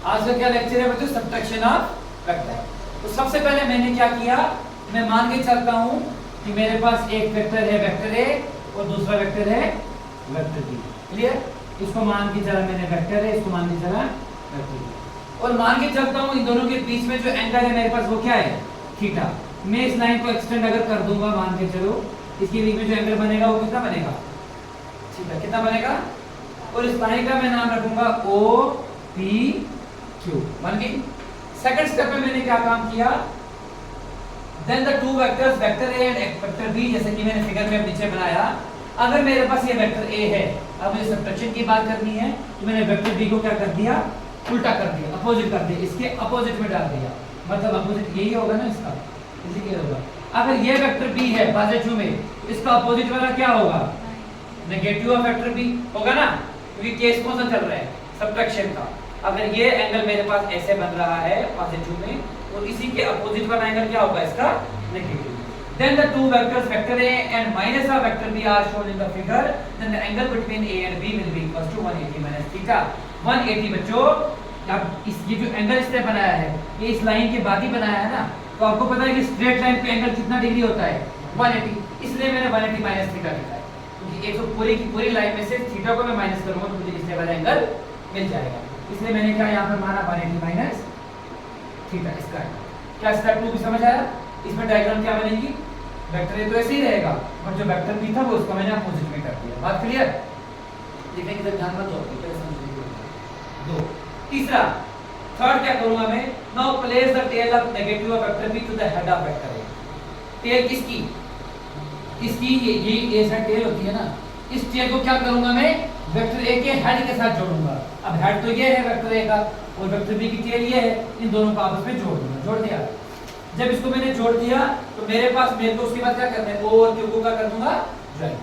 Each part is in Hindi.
आज का क्या लेक्चर है बच्चों? Subtraction of vector. तो सबसे पहले मैंने क्या किया, मैं मान के चलता हूं कि मेरे पास एक वेक्टर है वेक्टर ए और दूसरा वेक्टर है वेक्टर बी। क्लियर? इसको मान के चला मैंने वेक्टर है, इसको मान के चला वेक्टर बी, और मान के चलता हूं इन दोनों के बीच में जो एंगल है मेरे पास वो क्या है? थीटा। मैं इस लाइन को एक्सटेंड अगर कर दूंगा, मान के चलो इसके बीच में जो एंगल बनेगा वो कितना बनेगा? थीटा। कितना बनेगा? और इस लाइन का मैं नाम रखूंगा ओ पी क्यू। बन गई। सेकंड स्टेप में मैंने क्या काम किया, then the two vectors vector A and vector B, जैसे कि मैंने फिगर में नीचे बनाया, अगर मेरे पास ये वेक्टर ए है, अब मुझे सब्ट्रैक्शन की बात करनी है, तो मैंने वेक्टर बी को क्या कर दिया? उल्टा कर दिया, अपोजिट कर दिया, इसके अपोजिट में डाल दिया। मतलब अपोजिट यही होगा ना इसका, इसी के होगा। अगर ये वेक्टर बी है पॉजिटिव में, तो इसका अपोजिट वाला क्या होगा? नेगेटिव ऑफ वेक्टर बी होगा ना, क्योंकि केस कौन सा चल रहा है? सब्ट्रैक्शन का। अगर ये एंगल मेरे पास ऐसे बन रहा है पॉजिटिव में, और इसी के अपोजिट वाला एंगल क्या होगा? इसका negative. Then the two vectors vector A and minus of vector B are shown in the figure. Then the angle between A and B will be equal to 180 minus theta. 180 बच्चों, अब इस ये जो एंगल इसने बनाया है, ये इस लाइन के बाद ही बनाया है ना, तो आपको पता है कि स्ट्रेट लाइन पे एंगल कितना डिग्री होता है? 180। इसलिए मैंने 180 माइनस थीटा लिखा है, क्योंकि एक तो पूरी की पूरी लाइन में से थीटा को मैं माइनस करूंगा तो मुझे इससे वाला एंगल मिल जाएगा। इसलिए मैंने क्या यहाँ पर माना 180 माइनस थीटा। इसका क्या स्टेप 2 भी समझ आया? इसमें डायग्राम क्या बनेगी? वेक्टर ए तो ऐसे ही रहेगा, और जो वेक्टर बी था वो उसको मैंने अपोजिट में कर दिया। बात क्लियर? देखने की तरफ ध्यान मत दो, कैसे समझेंगे? दो। तीसरा, थर्ड क्या करूंगा मैं? Now place the tail of negative of vector B to the head of vector A. Tail किसकी? इसकी ये ऐसा टेल होती है ना, इस टेल को क्या करूंगा मैं? वेक्टर ए के हेड के साथ जोड़ूंगा। अब हेड तो ये है वेक्टर ए का, और वेक्टर बी की टेल ये है, इन दोनों को आपस में जोड़ दूंगा। जोड़ दिया। जब इसको मैंने जोड़ दिया तो मेरे पास मेरे को उसके बाद क्या करना है? ओ और क्यू को क्या कर दूंगा? ज्वाइन।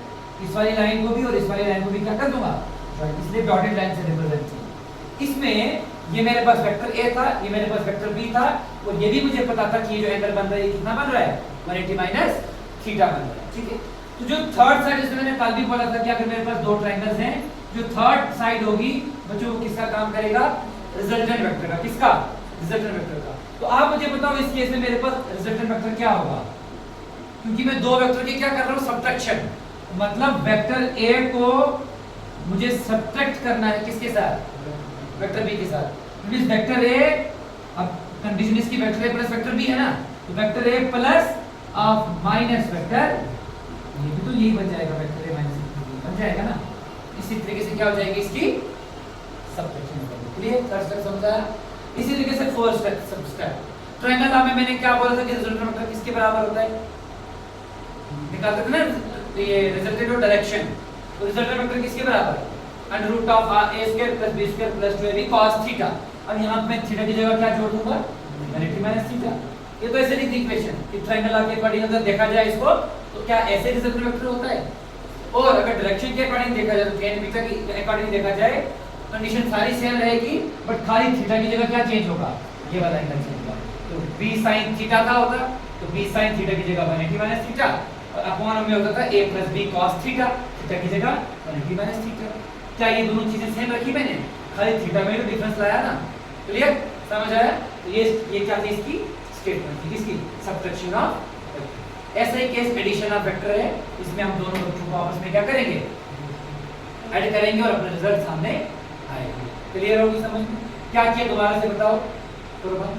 इस वाली लाइन को भी और इस वाली लाइन को भी क्या कर दूंगा? ज्वाइन। इसलिए डॉटेड लाइन से रिप्रेजेंट किया। इसमें ये मेरे पास वेक्टर ए था, ये मेरे पास वेक्टर बी था, और ये भी मुझे पता था कि ये जो एंगल बन रहा है कितना बन रहा है? 180 माइनस थीटा बन रहा है। ठीक है, तो जो थर्ड साइड, जैसे मैंने कल भी बोला था कि अगर मेरे पास दो ट्रायंगल्स हैं, जो थर्ड साइड होगी बच्चों वो किसका काम करेगा? रिजल्टेंट वेक्टर का। किसका? रिजल्टेंट वेक्टर का। तो आप मुझे बताओ इस केस में मेरे पास रिजल्टेंट वेक्टर क्या होगा? क्योंकि मैं दो वेक्टर की क्या कर रहा हूं? सब्ट्रैक्शन। मतलब वेक्टर ए को मुझे सब्ट्रैक्ट करना है किसके साथ? वेक्टर बी के साथ। मींस वेक्टर ए, अब कंडीशन इसकी vector A plus vector B है ना, तो vector A plus of minus vector, ये भी तो यही बन जाएगा, vector A minus vector B बन जाएगा ना। इसी तरीके से क्या हो जाएगी इसकी? सब्ट्रैक्शन। क्लियर? थर्ड स्टेप समझा? इसी तरीके से फोर्थ स्टेप ट्रायंगल लॉ में मैंने क्या बोला था कि रिजल्टेंट वेक्टर किसके बराबर होता है? निकालते थे ना, तो ये रिजल्टेंट और डायरेक्शन, तो रिजल्टेंट वेक्टर किसके बराबर है? Under root of a square plus b square plus 2ab cos theta. अब यहां पे मैं थीटा की जगह क्या जोड़ दूंगा? 180 माइनस थीटा। ये तो ऐसे लिख दी इक्वेशन कि ट्रायंगल लॉ के अकॉर्डिंग अगर देखा जाए इसको, तो क्या ऐसे रिजल्टेंट वेक्टर होता है? और अगर डायरेक्शन के अकॉर्डिंग देखा जाए, तो tan बीटा के अकॉर्डिंग देखा जाए, कंडीशन सारी सेम रहेगी, बट खाली थीटा की जगह क्या चेंज होगा? ये वाला एंगल चेंज होगा। तो b sin थीटा का होगा, तो b sin थीटा की जगह 180 माइनस थीटा, और अपॉन में होता था a plus b cos theta, theta की जगह 180 माइनस थीटा। क्या ये दोनों चीजें सेम रखी मैंने? खाली थीटा में तो डिफरेंस लाया ना। क्लियर? समझ आया? तो ये क्या थी इसकी स्टेटमेंट थी, किसकी? Subtraction of. ऐसा ही केस एडिशन ऑफ वेक्टर है, इसमें हम दोनों बच्चों को आपस में क्या करेंगे? ऐड करेंगे और अपने रिजल्ट सामने आएंगे। क्लियर होगी समझ में? क्या किया दोबारा से बताओ।